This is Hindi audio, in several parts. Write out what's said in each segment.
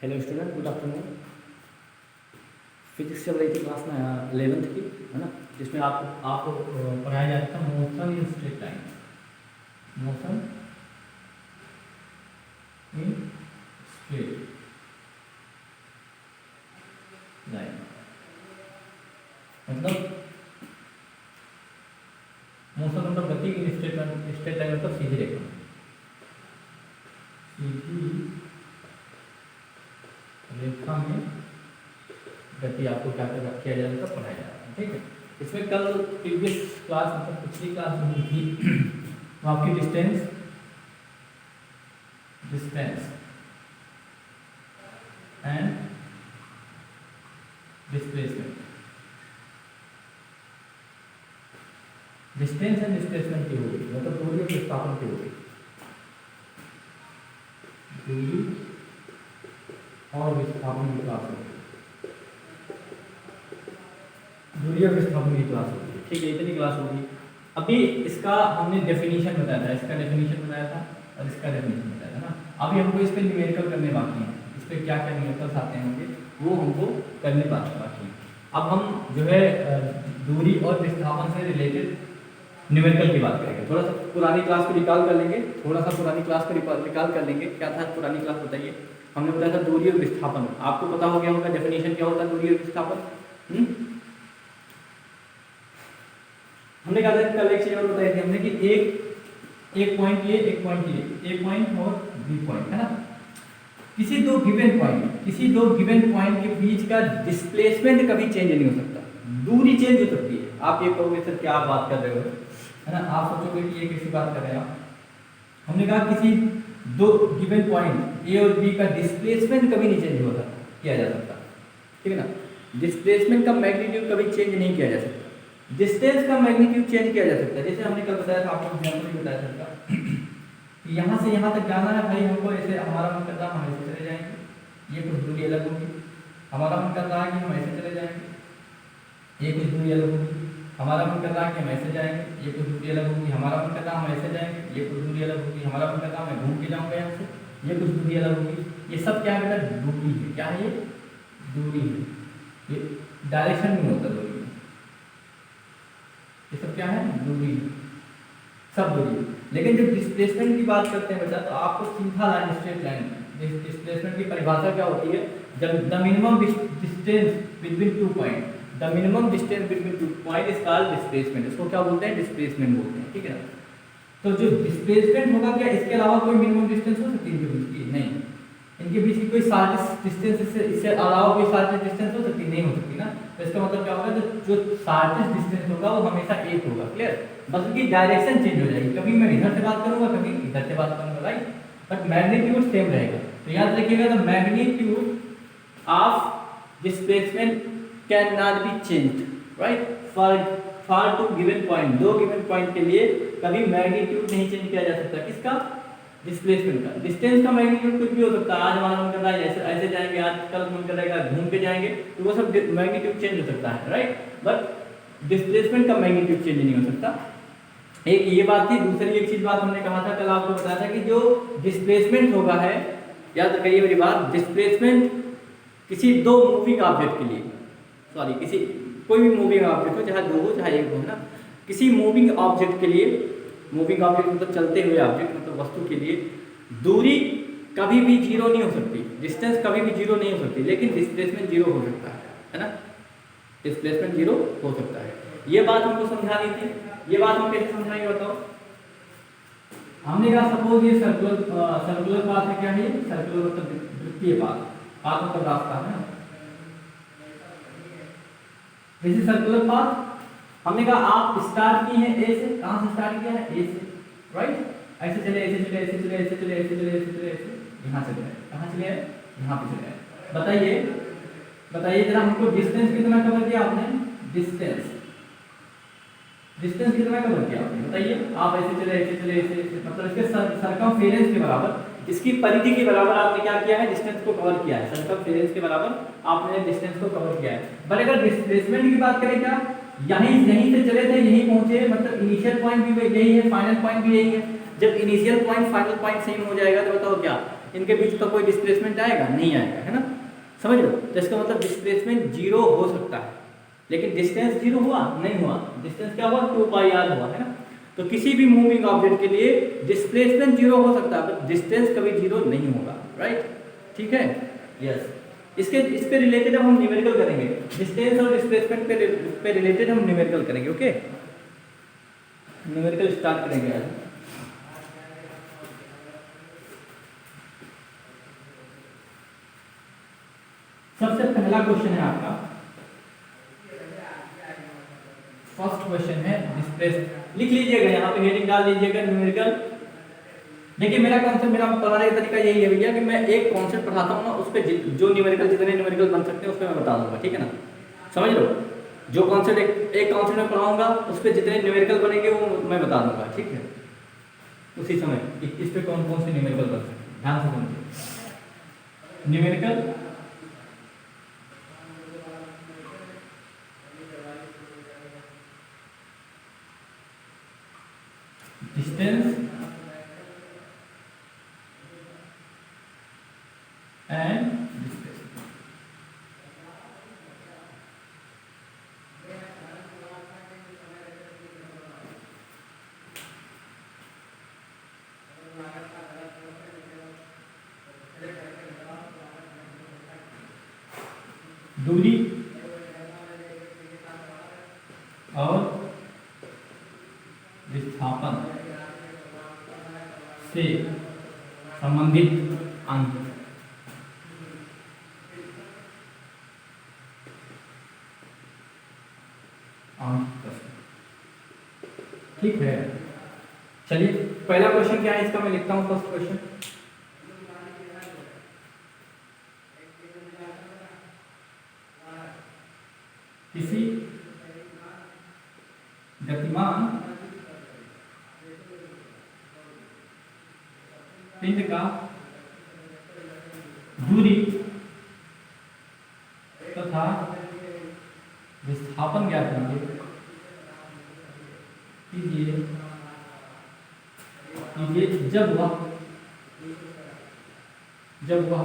Hello student, good afternoon. Physics चल रही थी क्लास में 11th की, है ना, जिसमें आपको पढ़ाया जाता था motion in straight line. Motion in straight line मतलब मोशन मतलब गति इन स्ट्रेट लाइन मतलब सीधी रेखा। सीधी रेखा में गति आपको क्या किया जाएगा, पढ़ाया जाएगा। ठीक है, इसमें कल प्रीवियस क्लास मतलब पिछली क्लास में हुई थी तो आपकी distance and displacement, distance and displacement की होगी, मतलब दूरी और विस्थापन की होगी। दूरी और विस्थापन की क्लास होगी, दूरी और विस्थापन की क्लास होगी। ठीक है, इतनी क्लास होगी। अभी इसका हमने डेफिनेशन बताया था, इसका डेफिनेशन बताया था और इसका डेफिनेशन बताया था ना। अभी हमको इस पर न्यूमेरिकल करने बाकी हैं, इस पर क्या क्या न्यूमेरिकल्स आते हैं होंगे वो हमको करने बाकी हैं। अब हम जो है दूरी और विस्थापन से रिलेटेड न्यूमेरिकल की बात करेंगे। थोड़ा सा पुरानी क्लास को रिकॉल कर लेंगे, रिकॉल कर लेंगे। क्या था पुरानी क्लास, बताइए। हमने बताया था दूरी और विस्थापन, आपको पता हो गया होगा डेफिनेशन क्या होता है दूरी और विस्थापन। हमने कहा था कल एक चीज और बताई थी हमने कि एक पॉइंट ये, एक पॉइंट ये, एक पॉइंट और बी पॉइंट, है ना। किसी दो गिवन पॉइंट के बीच का डिस्प्लेसमेंट कभी चेंज नहीं हो सकता, दूरी चेंज हो सकती है। आप ये कहोगे सर क्या बात कर रहे हो, है ना, आप सोचोगे कि ये कैसी बात कर रहे हैं आप। हमने कहा किसी दो गिवन पॉइंट ए और बी का डिस्प्लेसमेंट कभी नहीं चेंज होता किया जा सकता, ठीक है ना। डिस्प्लेसमेंट का मैग्नीट्यूड कभी चेंज नहीं किया जा सकता, डिस्टेंस का मैग्नीट्यूड चेंज किया जा सकता है। जैसे हमने कल बताया था, आपको एग्जांपल भी बताया था कि यहाँ से यहाँ तक जाना है भाई हमको, ऐसे हमारा मन करता है हम ऐसे चले जाएंगे, ये कुछ दूरी अलग होगी। हमारा मन कर रहा है कि हम ऐसे चले जाएंगे, ये कुछ दूरी अलग होगी। हमारा मन कर रहा है कि हम ऐसे जाएंगे, ये कुछ दूरी अलग होगी। हमारा मन कर रहा है हम ऐसे जाएंगे, ये कुछ दूरी अलग होगी। हमारा मन कर रहा है मैं घूम के जाऊँगा यहाँ से, ये कुछ दूरी अलग होगी। ये सब क्या है बेटा, दूरी है। क्या है ये, दूरी है। ये डायरेक्शन नहीं होता दूरी, ये सब क्या है, दूरी, सब दूरी। लेकिन जब डिस्प्लेसमेंट की बात करते हैं बेटा तो आपको सीधा लाइन, स्ट्रेट लाइन, डिस्प्लेसमेंट की परिभाषा क्या होती है, जब the minimum distance between two point, the minimum distance between two point is called displacement. इसको क्या बोलते हैं, डिस्प्लेसमेंट बोलते हैं, ठीक है ना। तो जो डिस्प्लेसमेंट होगा, क्या इसके अलावा कोई मिनिमम डिस्टेंस हो सकती है इनके बीच की, नहीं। इनके बीच की कोई शार्टेस्ट डिस्टेंस, इससे अलावा कोई शार्टेस्ट डिस्टेंस हो सकती, नहीं हो सकती ना। तो इसका मतलब क्या होगा, जो शार्टेस्ट डिस्टेंस होगा वो हमेशा एक होगा, क्लियर। बस उसकी डायरेक्शन चेंज हो जाएगी, कभी मैं इधर से बात करूंगा, कभी इधर से बात करूंगा, राइट। बट मैग्नीट्यूड सेम रहेगा। तो याद रखिएगा, the magnitude of displacement can not be changed, right. For two given point, दो गिवन पॉइंट के लिए कभी मैग्नीट्यूड नहीं चेंज किया जा सकता। किसका, डिस्प्लेसमेंट का। डिस्टेंस का मैग्नीट्यूड कुछ भी हो सकता है, आज हमारा मन कर रहा है ऐसे जाएंगे, आज कल मन कर रहा है घूम के जाएंगे, तो वो सब मैग्नीट्यूड चेंज हो सकता है, राइट। बट डिस्प्लेसमेंट का मैग्नीट्यूड चेंज नहीं हो सकता। एक ये बात थी। दूसरी एक चीज बात हमने कहा था, कल आपको बताया था कि जो डिस्प्लेसमेंट होगा है, याद रखिए मेरी बात, डिस्प्लेसमेंट किसी दो मूविंग ऑब्जेक्ट के लिए, सॉरी किसी कोई भी मूविंग ऑब्जेक्ट हो, चाहे दो हो चाहे एक हो, है ना, किसी मूविंग ऑब्जेक्ट के लिए, मूविंग ऑब्जेक्ट मतलब चलते हुए ऑब्जेक्ट मतलब वस्तु के लिए, दूरी कभी भी जीरो नहीं हो सकती, डिस्टेंस कभी भी जीरो नहीं हो सकती, लेकिन डिस्प्लेसमेंट जीरो हो सकता है ना, डिस्प्लेसमेंट जीरो हो सकता है। ये बात हमको समझानी थी। ये बात हम कैसे समझाएंगे बताओ। हमने कहा सपोज ये सर्कुलर पाथ है, क्या है, सर्कुलर मतलब वृत्तीय पाथ मतलब रास्ता है ना, जैसे सर्कुलर पाथ। हमने कहा आप स्टार्ट किए हैं ए से, कहां से स्टार्ट किया है, ए से, राइट। ऐसे चले, ऐसे चले, ऐसे चले, ऐसे चले, ऐसे चले, ऐसे चले, ऐसे यहां चले, कहां चले, यहां पे चले। बताइए जरा हमको डिस्टेंस कितना कवर किया आपने, डिस्टेंस कितना कवर किया आपने, बताइए। आप ऐसे चले, ऐसे चले, ऐसे मतलब इसके सरकमफेरेंस के बराबर, इसकी परिधि के बराबर आपने क्या किया है, डिस्टेंस को कवर किया है। सरकमफेरेंस के बराबर आपने डिस्टेंस को कवर किया है। बट अगर डिस्प्लेसमेंट की बात करें, क्या यहीं से चले थे, यहीं पहुंचे, मतलब इनिशियल पॉइंट भी यही है, फाइनल पॉइंट भी यही है। जब initial point final point same हो जाएगा तो बताओ क्या इनके बीच का कोई डिस्प्लेसमेंट आएगा? नहीं आएगा, है ना। समझ लो, तो इसका मतलब डिस्प्लेसमेंट जीरो हो सकता है, लेकिन डिस्टेंस जीरो हुआ नहीं हुआ, डिस्टेंस क्या हुआ 2πr हुआ, है ना। तो किसी भी मूविंग ऑब्जेक्ट के लिए डिस्प्लेसमेंट जीरो हो सकता है पर डिस्टेंस कभी जीरो नहीं होगा, राइट। ठीक है, यस। इसके रिलेटेड अब हम न्यूमेरिकल करेंगे, डिस्टेंस और डिस्प्लेसमेंट पे रिलेटेड हम न्यूमेरिकल करेंगे। ओके, न्यूमेरिकल स्टार्ट करेंगे आज। सबसे पहला क्वेश्चन है आपका, फर्स्ट क्वेश्चन है डिस्प्लेस, लिख लीजिएगा यहाँ पे हेडिंग डाल लीजिएगा न्यूमेरिकल। देखिए मेरा कॉन्सेप्ट, मेरा पढ़ाने का तरीका यही है भैया कि मैं एक कॉन्सेप्ट पढ़ाता हूँ ना, उस पर जो न्यूमेरिकल जितने न्यूमेरिकल बन सकते हैं उस पर मैं बता दूंगा, ठीक है ना। समझ लो, जो कॉन्सेप्ट एक कॉन्सेप्ट में पढ़ाऊंगा उस पर जितने न्यूमेरिकल बनेंगे वो मैं बता दूंगा, ठीक है। उसी समय इस पे कौन कौन से न्यूमेरिकल बन सकते हैं, ध्यान से समझिए। Numerical distance and displacement. दूरी और विस्थापन से संबंधित अंक। ठीक है, चलिए पहला क्वेश्चन क्या है इसका मैं लिखता हूं। फर्स्ट क्वेश्चन, किसी गतिमान पिंड का दूरी तथा विस्थापन ज्ञात कीजिए जब वह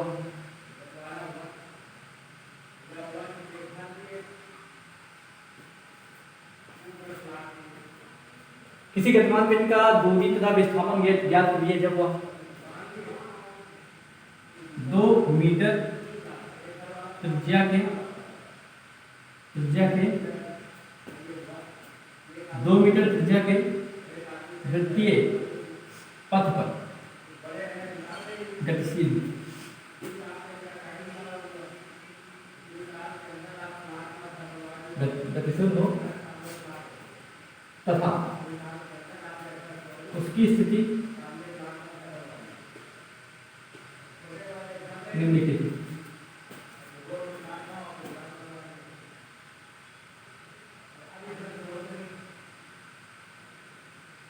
किसी गतिमान पिंड का दूरी तथा विस्थापन ज्ञात कीजिए जब वह 2 मीटर त्रिज्या के 2 मीटर त्रिज्या के वृत्तीय पथ पर गतिशील हो तथा उसकी स्थिति निम्नलिखित।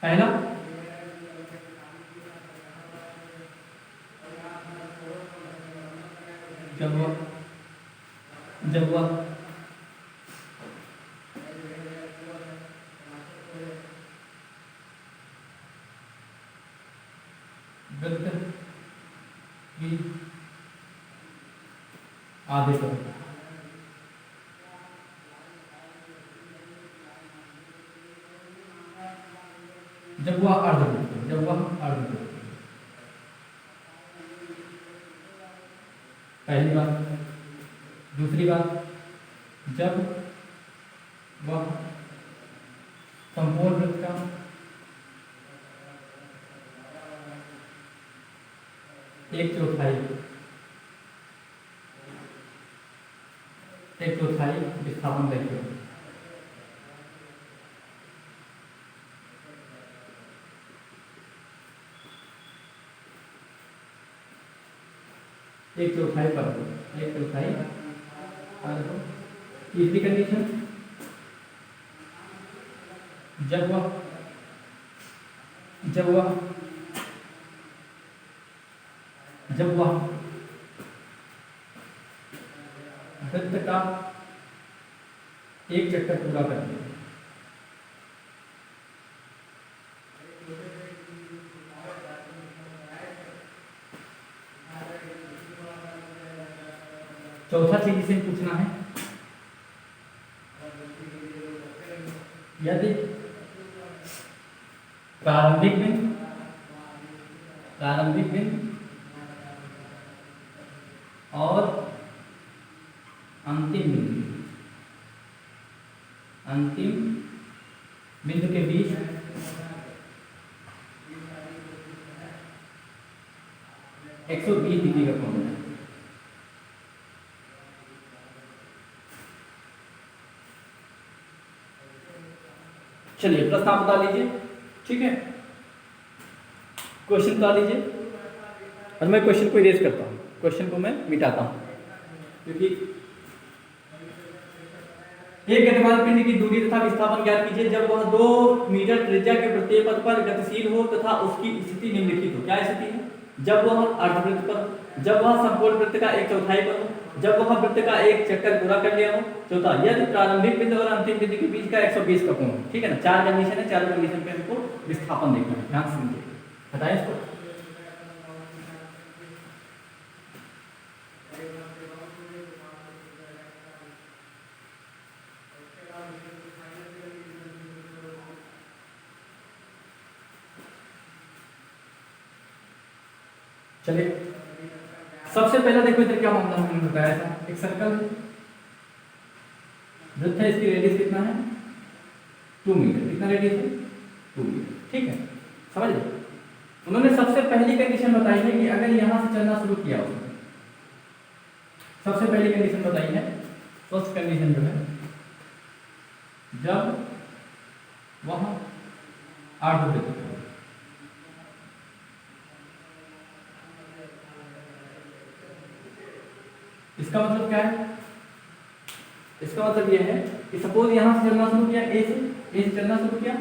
पहला, जब वह वृत्त की आधे पर जब वह अर्धवृत्त पहली बात। दूसरी बात, जब वह संपूर्ण वृत्त का एक चौथाई विस्थापन लेंगे। एक चौथाई पर तीसरी कंडीशन, जब वह वृत्त का एक चक्कर पूरा कर दिया। चौथा चीज इसे पूछना है, यदि प्रारंभिक बिंदु और अंतिम बिंदु के बीच एक 120 डिग्री का कोण है। चलिए प्रश्न आप बता लीजिए, ठीक है, क्वेश्चन बता लीजिए और मैं क्वेश्चन को इरेज करता हूँ, क्वेश्चन को मैं मिटाता हूँ, क्योंकि एक गतिमान पिंड की दूरी तथा विस्थापन ज्ञात कीजिए जब वह 2 मीटर त्रिज्या के वृत्तीय पथ पर गतिशील हो तथा उसकी स्थिति निम्नलिखित हो। क्या स्थिति है? जब वह अर्धवृत्त पर, जब वह संपूर्ण वृत्त का 1/4 पर हो, जब वह वृत्त का एक चक्कर पूरा कर लिया हो। चौथा, यदि प्रारंभिक बिंदु और अंतिम बिंदु के बीच का 120 का कोण हो। ठीक है ना, 4 कंडीशन है, चारों कंडीशन पे हमको विस्थापन देखना है, ध्यान से सुनिए, बताएं इसको। चलिए सबसे पहले देखो इधर क्या मामला हमने बताया था, एक सर्कल है, वृत्त है, इसकी रेडियस कितना है 2 मीटर, कितना रेडियस है 2 मीटर, ठीक है, समझ लो। उन्होंने सबसे पहली कंडीशन बताई है कि अगर यहां से चलना शुरू किया हो, सबसे पहली कंडीशन बताई है, फर्स्ट कंडीशन जो है जब वह अर्धवृत्त हो, इसका मतलब क्या है? इसका मतलब यह है कि सपोज यहां से चलना शुरू किया, ए से चलना शुरू किया,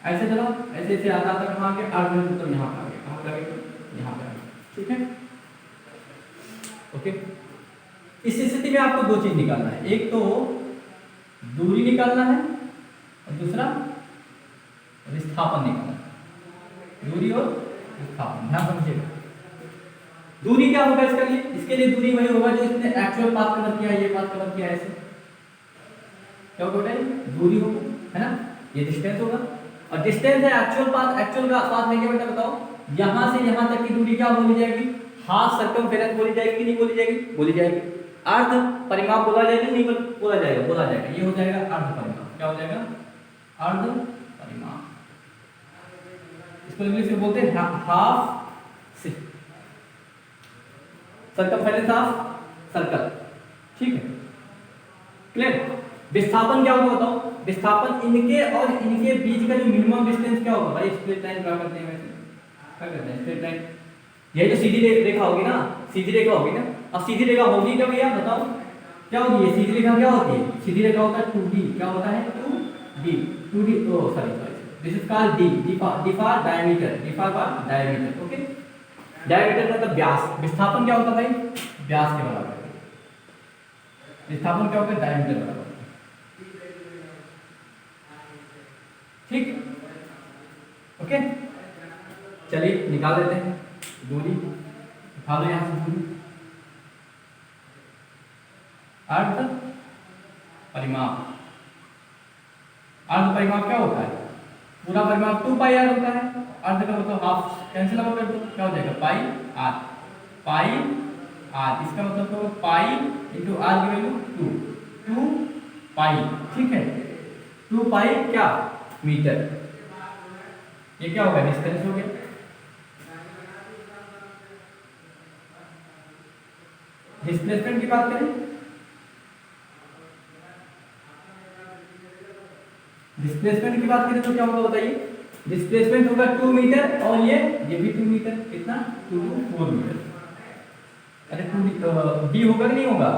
ऐसे चला, ऐसे ऐसे आधा तक वहां के अर्धवृत्त तो यहां आ गया, कहां पे आ गया? यहां पे आ गया, ठीक है, ओके। इस स्थिति में आपको 2 चीज निकालना है, एक तो दूरी निकालना है और दूसरा विस्थापन निकालना है, दूरी और विस्थापन, ध्यान समझिएगा। दूरी क्या होगा इसके लिए? इसके लिए दूरी वही होगा जो इसने एक्चुअल पाथ कवर किया है, ये पाथ कवर किया है, ऐसे क्या होगा, दूरी होगा, है ना, ये डिस्टेंस होगा, और डिस्टेंस है एक्चुअल का पाथ में क्या बेटा बताओ, यहां से यहां तक की दूरी क्या बोली जाएगी? हाफ सर्कमफेरेंस बोली जाएगी कि नहीं बोली जाएगी? बोली जाएगी। अर्ध परिमाप बोला जाएगा नहीं बोला जाएगा? बोला जाएगा, ये हो जाएगा अर्ध परिमाप। क्या हो जाएगा? अर्ध परिमाप। इसको इंग्लिश में बोलते हैं हाफ सर्कमफेरेंस ऑफ सर्कल, ठीक है, क्लियर। विस्थापन क्या होगा बताओ? विस्थापन इनके और इनके बीच का जो मिनिमम डिस्टेंस क्या होगा भाई? स्ट्रेट लाइन ड्रा करते हैं, वैसे क्या करते हैं स्ट्रेट लाइन, यही तो सीधी रेखा होगी ना, सीधी रेखा होगी ना। अब सीधी रेखा होगी क्या भैया बताओ, क्या होगी ये सीधी रेखा? क्या होती है सीधी रेखा? होता है 2D, क्या होता है 2D, oh sorry this is called D for diameter, D for diameter, okay. Diameter मतलब व्यास। विस्थापन क्या होता है भाई? व्यास के बराबर। विस्थापन क्या होगा? डायमीटर बराबर, ठीक, ओके। चलिए निकाल लेते हैं दूरी, उठा लो यहां से दूरी। अर्ध परिमाप, अर्ध परिमाप क्या होता है? पूरा परिमाप 2πr होता है, अर्ध का मतलब हाफ, कैंसिल आउट कर दो, क्या हो जाएगा पाई आर, पाई आर, इसका मतलब तो पाई इंटू आर की वैल्यू 2 पाई, ठीक है, 2 पाई क्या मीटर, ये क्या होगा? डिस्टेंस हो गया। डिस्प्लेसमेंट की बात करें, डिस्प्लेसमेंट की बात करें तो क्या होगा बताइए? डिस्प्लेसमेंट होगा 2 मीटर और ये भी 2 मीटर, कितना 2 to 4 मीटर। अरे 2 डी होगा कि नहीं होगा?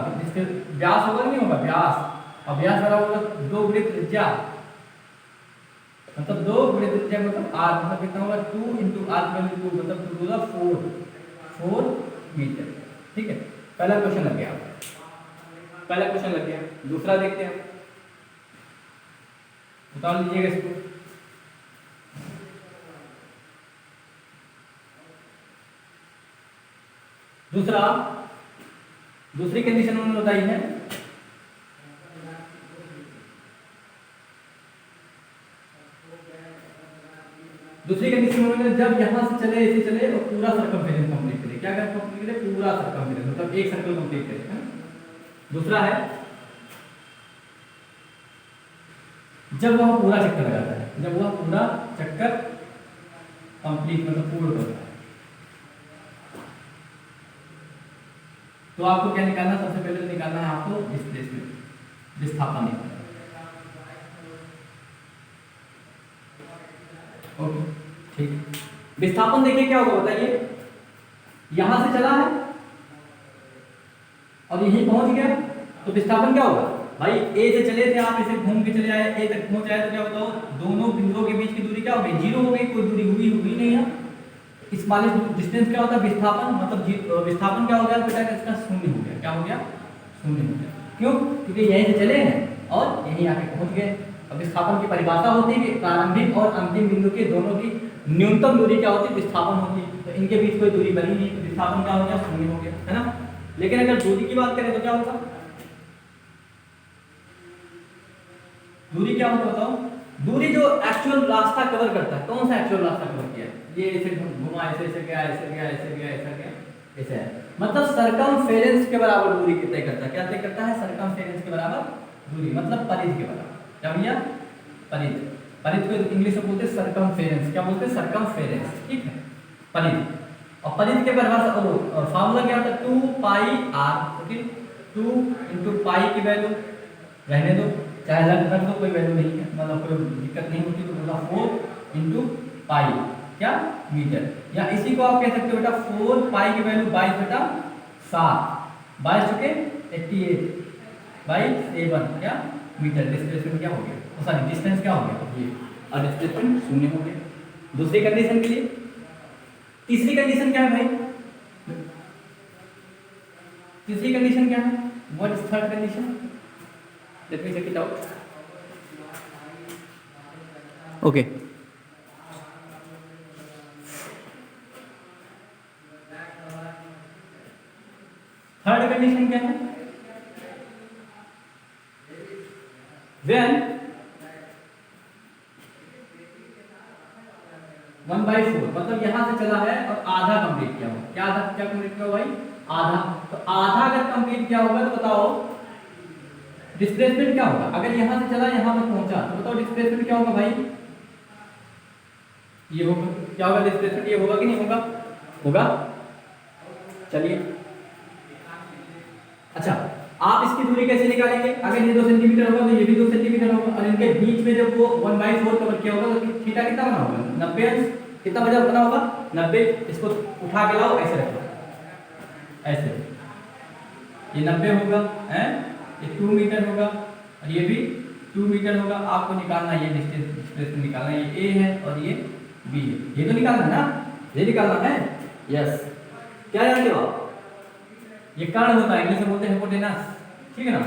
व्यास होगा कि नहीं होगा? व्यास, और व्यास बराबर होगा 2 गुणित त्रिज्या, मतलब 2 गुणित त्रिज्या मतलब आर, मतलब कितना होगा 2 इंटू आर की 2, मतलब 2 होगा 4 मीटर, ठीक है। पहला क्वेश्चन लग गया, पहला क्वेश्चन लग गया। दूसरा देखते हैं, बता लीजिएगा इसको। दूसरा, दूसरी कंडीशन उन्होंने बताई है दूसरी कंडीशन उन्होंने जब यहां से चले ऐसे चले और पूरा सर्कमफेरेंस कंप्लीट करे। क्या कर कंप्लीट करे? पूरा सर्कमफेरेंस, मतलब एक सर्कल कंप्लीट करे, है ना। दूसरा है जब वह पूरा चक्कर लगाता है, जब वह पूरा चक्कर कंप्लीट मतलब पूर्ण करता है, तो आपको क्या निकालना? सबसे पहले निकालना है आपको डिस्प्लेसमेंट, विस्थापन निकालना। ओके ठीक। विस्थापन देखिए क्या होगा बताइए, यहां से चला है और यहीं पहुंच गया, तो विस्थापन क्या होगा भाई? ए से चले थे आप, ऐसे घूम के चले आए, ए तक पहुंच आए, तो क्या बताओ दोनों बिंदुओं के बीच की दूरी क्या हो गई? जीरो हो गई, कोई दूरी हुई नहीं है। स्मॉलेस्ट डिस्टेंस क्या होता है? विस्थापन, मतलब विस्थापन क्या हो गया बेटा? इसका शून्य हो गया। क्या हो गया? शून्य हो गया। क्यों? क्योंकि यहीं से चले हैं और यहीं आके पहुंच गए। अब विस्थापन की परिभाषा होती है कि प्रारंभिक और अंतिम बिंदु के दोनों की न्यूनतम दूरी क्या होती है? विस्थापन होती है। तो इनके बीच कोई दूरी बनी नहीं, तो विस्थापन क्या हो गया? शून्य हो गया, है ना। लेकिन अगर दूरी की बात करें तो क्या होगा? दूरी क्या होता बताओ? दूरी जो एक्चुअल रास्ता कवर करता है। कौन सा एक्चुअल रास्ता कवर किया है? ये ऐसे घुमा, ऐसे गया, ऐसे गया, ऐसे गया, ऐसा गया, ऐसे है, मतलब सरकमफेरेंस के बराबर दूरी तय करता है। क्या तय करता है? सरकमफेरेंस के बराबर दूरी, मतलब परिधि के बराबर। क्या भैया? परिधि। परिधि को इंग्लिश में बोलते हैं सरकमफेरेंस। क्या बोलते हैं? सरकमफेरेंस, ठीक है, परिधि। और परिधि के परिभाषा फार्मूला क्या होता है? 2 pi r. Okay, 2 into pi की वैल्यू रहने दो, चाहे अलग रख दो, कोई वैल्यू नहीं है, मतलब कोई दिक्कत नहीं होती। तो बोला 4 इंटू पाई क्या मीटर, या इसी को आप कह सकते हो बेटा 4 पाई की वैल्यू 22/7, 22 चुके 88 बाई 7 क्या मीटर। डिस्प्लेसमेंट क्या हो गया? सॉरी डिस्टेंस क्या हो गया? ये, और डिस्प्लेसमेंट शून्य हो गया दूसरी कंडीशन के लिए। तीसरी कंडीशन क्या है भाई? तीसरी कंडीशन क्या है? What is third condition? Let me check it out. Okay. Third condition क्या है? When 1/4 मतलब यहां से चला है और आधा कंप्लीट किया हुआ। क्या आधा? क्या कंप्लीट किया भाई? आधा। तो आधा अगर कंप्लीट किया होगा तो बताओ डिस्प्लेसमेंट क्या होगा? अगर यहां से चला यहां तक पहुंचा तो बताओ डिस्प्लेसमेंट क्या होगा भाई? ये होगा। क्या होगा डिस्प्लेसमेंट? ये होगा कि नहीं होगा? होगा। चलिए अच्छा, आप इसकी दूरी कैसे निकालेंगे? अगर ये 2 सेंटीमीटर होगा तो ये भी 2 सेंटीमीटर होगा, और इनके बीच में जब वो 1/4 कवर किया होगा तो थीटा कितना बना होगा? 90 अंश। कितना बजा बना होगा? 90। इसको उठा के लाओ, ऐसे रखो, ऐसे, ये 90 होगा, है ये 2 मीटर होगा, और ये भी 2 मीटर होगा। आपको निकालना ये डिस्प्लेसमेंट निकालना, ये ए है और ये बी है, ये तो निकालना है ना, ये निकालना है। यस, क्या जानते हो आप? ये कर्ण होता है, इंग्लिश में बोलते हैं हिपोटेनस, ठीक है ना।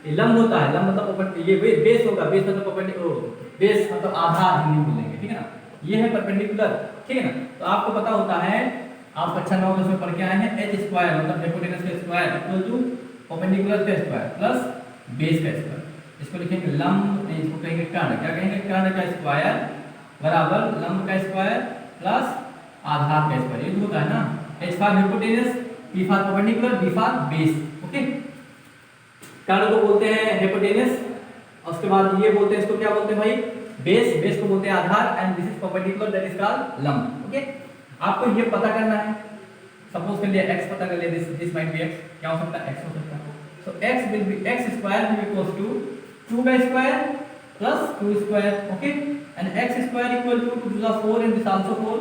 ये लंब होता है, लंब मतलब ये बेस होगा, बेस मतलब परपेंडिकुलर, बेस मतलब आधार हिंदी में बोलेंगे, ठीक है ना। ये है परपेंडिकुलर, ठीक है ना। तो आपको पता होता है, आप कक्षा 9 में पढ़ के आए हैं, h स्क्वायर मतलब हिपोटेनस का स्क्वायर इक्वल टू परपेंडिकुलर का स्क्वायर प्लस बेस का स्क्वायर। इसको लिखेंगे लंब, इसको कहेंगे कर्ण। क्या कहेंगे? कर्ण का स्क्वायर बराबर लंब का स्क्वायर प्लस आधार का स्क्वायर। ये तो होता है ना, h for hypotenuse, p for perpendicular, b for base. Okay, कर्ण को बोलते हैं हिपोटेनस, और उसके बाद ये बोलते हैं, इसको क्या बोलते हैं भाई? बेस। बेस को बोलते हैं आधार, and this is perpendicular, that is called लंब। ओके, आपको ये पता करना है। सपोज कर लिया x पता कर लिया, दिस माइट बी x, क्या हो सकता है? x हो सकता है। So x will be, x square will be equals to 2 का square plus 2 square. Okay, and x square equal to 2 to the 4 and this also 4,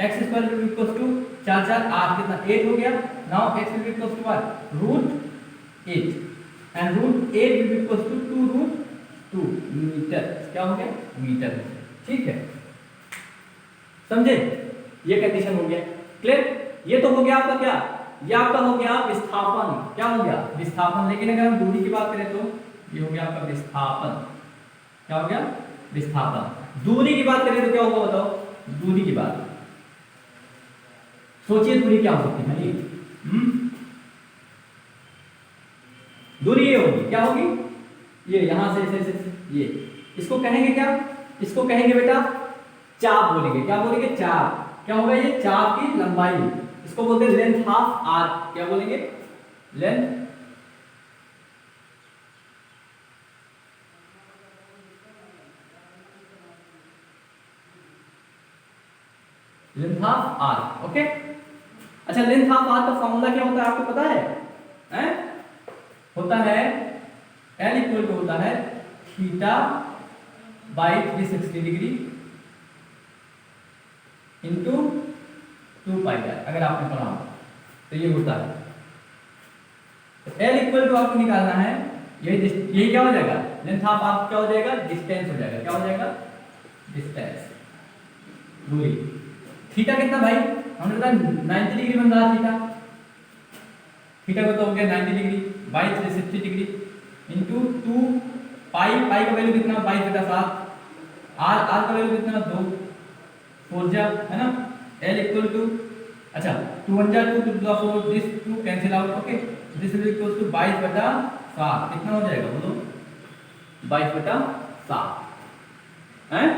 x square will be equals to 4 4 8 कितना? 8 हो गया। Now x will be equals to what? √8, and √8 will be equals to 2√2 metre. क्या हो गया? मीटर। ठीक है, समझे? ये कंडीशन हो गया, क्लियर? ये तो हो गया आपका क्या? ये आपका हो गया विस्थापन। क्या हो गया? विस्थापन। लेकिन अगर हम दूरी की बात करें तो ये हो गया आपका विस्थापन। क्या हो गया? विस्थापन। दूरी की बात करें तो क्या होगा बताओ? दूरी की बात सोचिए, दूरी क्या हो सकती है? दूरी ये होगी, क्या होगी, ये यहाँ से ये, इसको कहेंगे क्या, इसको कहेंगे बेटा चाप बोलेंगे, क्या बोलेंगे, चाप। क्या होगा ये, चाप की लंबाई, इसको बोलते हैं लेंथ ऑफ आर्क, क्या बोलेंगे, length length of arc. Okay, अच्छा लेंथ ऑफ आर्क का फॉर्मूला क्या होता है आपको पता है, हैं? होता है L इक्वल टू होता है theta by 360 degree into 2 pi r, अगर आपने पढ़ा हो तो ये होता है। तो L इक्वल टू आपको निकालना है, यही क्या हो जाएगा, लेंथ ऑफ आर्क क्या हो जाएगा, डिस्टेंस हो जाएगा, क्या हो जाएगा, डिस्टेंस, दूरी। थीटा कितना भाई, हमने बताया 90 डिग्री बन रहा थीटा, थीटा को तो हो गया 90 डिग्री बाई 360 डिग्री इंटू 2 पाई, पाई का वैल्यू कितना 22/7, आर का वैल्यू कितना 2, 4 जा है ना, L इक्वल टू, अच्छा 2 1 जा 2 2 2 4, this 2 cancel out, okay, this will equal to 22/7, कितना हो जाएगा बोलो, 22/7, हैं,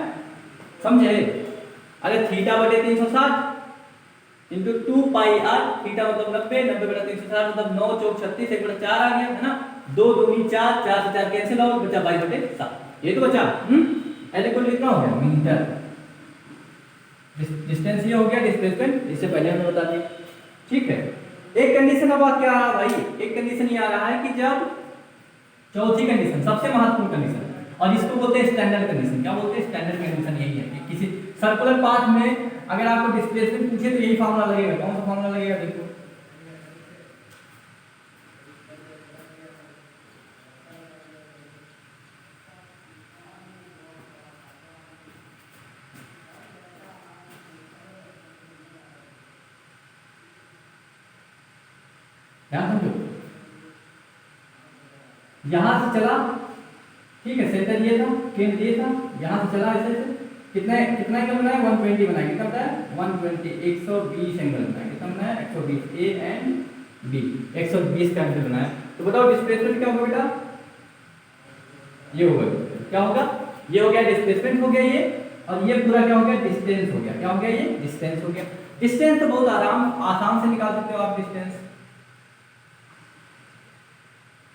समझे। अरे थीटा बटे 360 इंटू 2 पाई आर, थीटा मतलब 90, 90/360 मतलब 9 चौक 36, 1/4 आ गया है ना, 2 दूनी 4, 4 से 4 कैंसिल आउट, बचा 22/7, ये तो बचा। L इक्वल कितना हो गया, मीटर, डिस्टेंस ये हो गया, डिस्प्लेसमेंट इससे पहले हमने बता दिया, ठीक है। एक कंडीशन अब क्या आ रहा भाई, एक कंडीशन ये आ रहा है कि जब चौथी कंडीशन सबसे महत्वपूर्ण कंडीशन, और इसको बोलते हैं स्टैंडर्ड कंडीशन, क्या बोलते हैं, स्टैंडर्ड कंडीशन यही है कि किसी सर्कुलर पाथ में अगर आपको डिस्प्लेसमेंट पूछे तो यही फार्मूला लगेगा, कौन सा फार्मूला लगेगा, देखो ध्यान समझो, यहां से चला, ठीक है, सेंटर ये था, केंद्र ये था, यहां से चला ऐसे से, कितना कितना एंगल बनाया, 120 बनाया, कितना बताया 120, 120 एंगल बनाया, कितना बनाया 120, ए एंड बी, 120 का एंगल बनाया। तो बताओ डिस्प्लेसमेंट क्या होगा बेटा, ये होगा, क्या होगा, ये हो गया डिस्प्लेसमेंट हो गया ये, और ये पूरा क्या हो गया, डिस्टेंस हो गया, क्या हो गया, ये डिस्टेंस हो गया। डिस्टेंस तो बहुत आसान से निकाल सकते हो आप,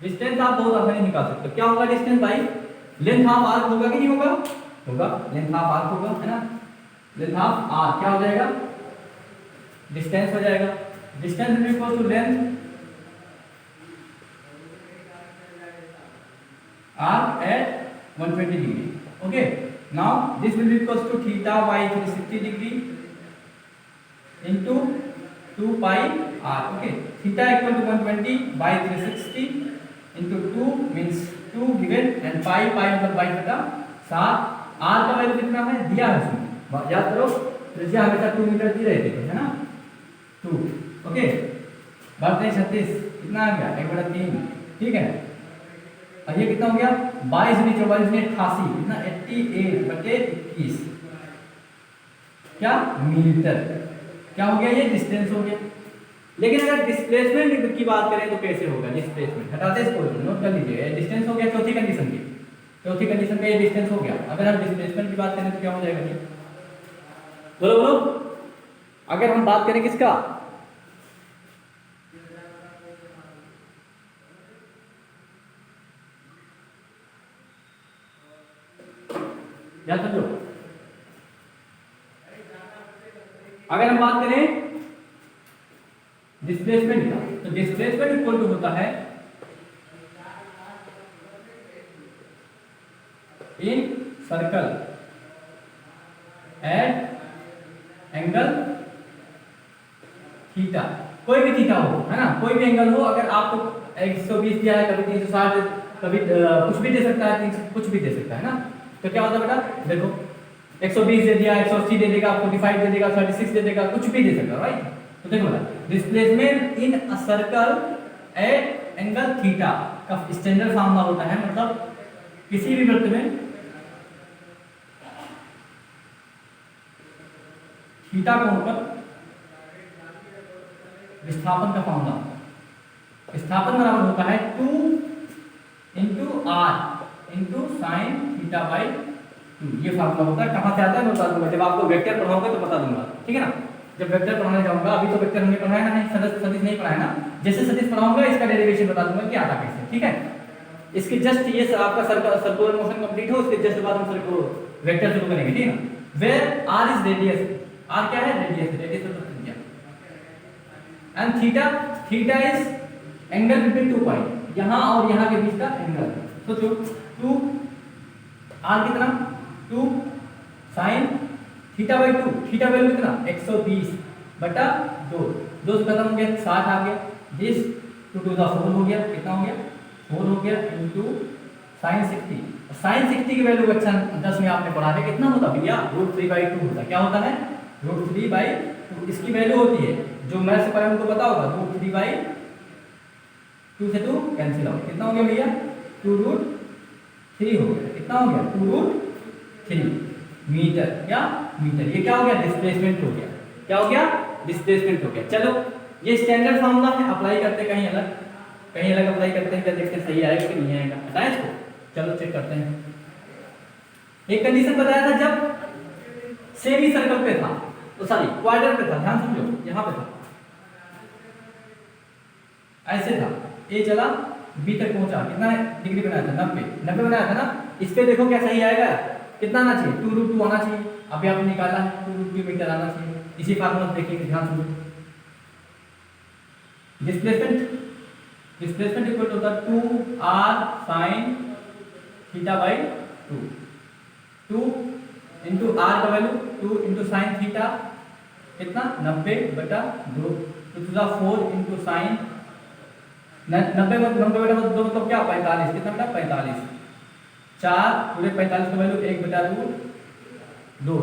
डिस्टेंस आप बहुत आसानी निकाल सकते हो। क्या होगा डिस्टेंस भाई, लेंथ ऑफ आर्क होगा कि नहीं होगा, होगा, लेंथ ऑफ आर्क होगा, है ना, लेंथ ऑफ आर्क क्या हो जाएगा, डिस्टेंस हो जाएगा, distance is equal to length arc at 120 degree, okay. Now this will be equal to theta by 360 degree into 2 pi r, okay, theta equal to 120 by 360 into 2 means 2 given and pi मतलब 22/7, r का वैल्यू कितना है दिया है उसमें, याद करो त्रिज्या हमेशा 2 मीटर दी रहती है ना, 2, ओके, बात नहीं 36 कितना आ गया 1/3, ठीक है। और ये कितना हो गया 22 नीचे 44 ने 88, कितना 88/21 क्या मीटर, क्या हो गया, ये डिस्टेंस हो गया। लेकिन अगर डिस्प्लेसमेंट की बात करें तो कैसे होगा, डिस्प्लेसमेंट हटाते इसको, नोट कर लीजिए, डिस्टेंस हो गया चौथी कंडीशन की, चौथी कंडीशन पे ये डिस्टेंस हो गया। अगर हम डिस्प्लेसमेंट की बात करें तो क्या हो जाएगा जी, बोलो बोलो, अगर हम बात करें किसका, याद समझो, अगर हम बात करें डिस्प्लेसमेंट का, तो डिस्प्लेसमेंट इक्वल टू होता है इन सर्कल एट एंगल थीटा, कोई भी थीटा हो, है ना, कोई भी एंगल हो, अगर आपको 120 दिया है, कभी 360, कभी कुछ भी दे सकता है, 300 कुछ भी दे सकता है ना, तो क्या होता है बेटा, देखो 120 दे दिया, 180 दे देगा, 45 दे देगा, 36 दे देगा, कुछ भी दे सकता है, राइट। तो देखो बेटा, displacement in a circle eight angle theta का स्टैंडर्ड फार्मूला होता है, मतलब किसी भी वृत्त में थीटा कोण पर विस्थापन का फार्मूला, विस्थापन बराबर होता है 2 r into sine theta by 2, ये फार्मूला होता है। कहाँ से आता है मैं बता दूंगा, जब आपको वेक्टर पढ़ाऊंगा तो बता दूंगा, ठीक है ना। जब वेक्टर पढ़ाने जाऊंगा, अभी तो वेक्टर हमने पढ़ाया ना, नहीं सदिश नहीं पढ़ाया ना, जैसे सदिश पढ़ाऊंगा इसका डेरिवेशन बता दूंगा कि आता कैसे, ठीक है। इसके जस्ट ये आपका सर्कुलर मोशन कंप्लीट हो, उसके जस्ट बाद हम सर्कुलर वेक्टर शुरू करेंगे, ठीक है। Where r is radius, r क्या है, रेडियस, रेडियस मतलब त्रिज्या, and theta is angle between 2 point, यहां और यहां के बीच का एंगल। सोचो 2 r कितना 2 sin theta by 2, theta value कितना 120 बटा 2, 2 से खत्म हो गया 60 आ गया, दिस 2 to the 4 हो गया, कितना हो गया 4 हो गया इनटू sin 60। sin 60 की वैल्यू कक्षा 10 में आपने पढ़ा है, कितना होता भैया √3/2 होता है। क्या होता है √3/2, इसकी वैल्यू होती है जो मैथ से पढ़ा उनको पता होगा, √3/2 से 2 कैंसिल हो, कितना हो गया भैया 2√3 हो गया, कितना हो गया 2√3 मीटर, क्या मीटर। ये क्या हो गया डिस्प्लेसमेंट हो गया, क्या हो गया डिस्प्लेसमेंट हो गया। चलो ये स्टैंडर्ड फार्मूला है, अप्लाई करते कहीं अलग अप्लाई करते हैं, क्या देखते हैं सही आएगा कि नहीं आएगा, बताएं इसको। चलो चेक करते हैं। एक कंडीशन बताया था जब सेमी सर्कल पे था, तो सॉरी क्वाड्रेंट पे था, ध्यान समझो, यहां पे था, ऐसे था, ए चला बी तक पहुंचा, कितना डिग्री बनाया था 90 बनाया था ना। इस पे देखो क्या सही आएगा, कितना आना चाहिए 2√2 आना चाहिए, अभी आपने निकाला है 2√2 मीटर आना चाहिए। इसी फार्मूला से देखिए, ध्यान समझो, डिस्प्लेसमेंट इक्वल होता है 2r sin theta by 2 into r का वैल्यू 2 इंटू साइन थीटा कितना 90 बटा 2 तो 4 इंटू साइन 90 बटा 2 मतलब क्या 45, कितना बेटा 45, 4 पूरे 45 का वैल्यू 1 बटा √2,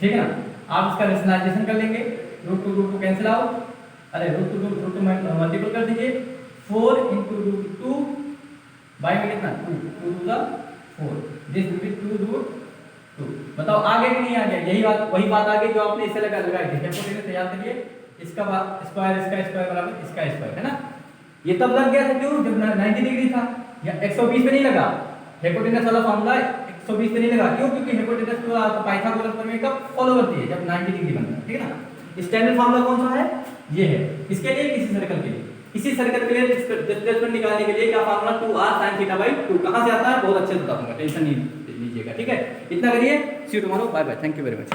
ठीक है ना। आप इसका रेशनलाइजेशन कर लेंगे, √2 कैंसिल आउट, अरे √2 मल्टीपल कर दीजिए, 4 इंटू √2 बाई में कितना 2 2 to the 4, this will be 2√2। बताओ आ गया कि नहीं आ गया, यही बात वही बात आ गई जो आपने इससे लगाई थी, हाइपोटेनस तैयार करिए, इसका स्क्वायर बराबर इसका स्क्वायर, है ना। ये तब लग गया था क्यों, जब 90 डिग्री था, या 120 पे नहीं लगा, हाइपोटेनस वाला फार्मूला 120 पे नहीं लगा, क्यों, क्योंकि हाइपोटेनस को पाइथागोरस प्रमेय का फॉलो करती है जब 90 डिग्री बनता है, ठीक है ना। स्टैंडर्ड फार्मूला कौन सा है, ये है, किसके लिए, किसी सर्कल के लिए। इसी सर्कल के लिए डिस्प्लेसमेंट निकालने के लिए क्या formula 2r sin theta by 2 कहां से आता है, बहुत अच्छे से बता दूंगा, टेंशन नहीं लीजिएगा, ठीक है। इतना करिए, see you tomorrow, bye bye, thank you very much.